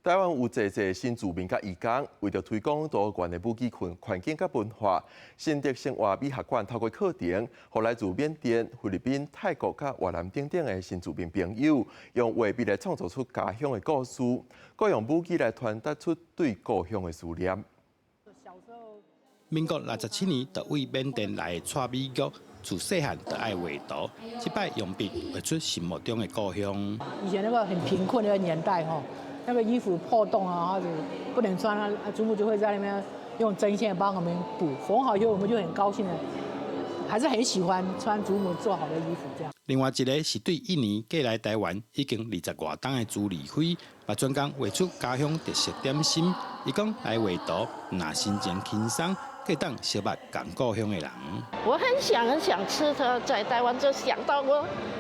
台湾有侪侪新住民甲移工，为着推广多元的武器环境甲文化，新德生活美学馆透过课程，互来自缅甸、菲律宾、泰国甲越南等等的新住民朋友，用画笔来创作出家乡的故事，搁用武器来传达出对故乡的思念。民国67年，就为缅甸来的蔡美玉，自细汉就爱画图，即摆用笔画出心目中的故乡。以前那个很贫困的年代哈，那个衣服破洞啊，或者不能穿啊，祖母就会在那边用针线帮我们补，缝好以后我们就很高兴的，还是很喜欢穿祖母做好的衣服这样。另外一个是对印尼过来台湾已经20外冬的朱丽辉，把专工画出家乡特色点心。伊讲来画图，若心情轻松，可以当小白讲故乡的人。我很想吃它，在台湾就想到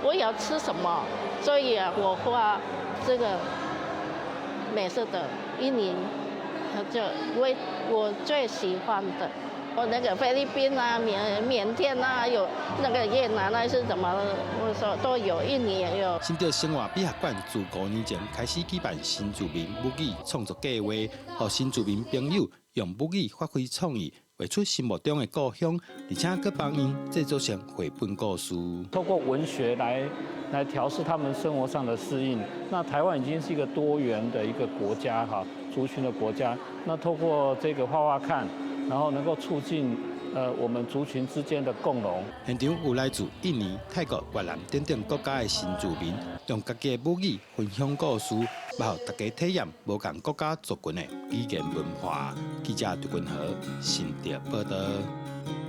我要吃什么，所以啊，我画这个美色的印尼，就我最喜欢的。我那个菲律宾啊、缅甸啊，有那个越南啊，是怎么？我说都有，印尼也有。新德生活美学馆自5年前开始举办新住民武艺创作计划，让新住民朋友用武艺发挥创意，画出心目中的故乡，而且佮帮因制作成绘本故事。透过文学来调试他们生活上的适应。那台湾已经是一个多元的一个国家哈，族群的国家。那透过这个画画看。然后能够促进我们族群之间的共融。现场有来自印尼、泰国、越南等等国家的新住民，用家己的母语分享故事，让大家体验不同国家族群的语言文化。记者杜君和新德报道。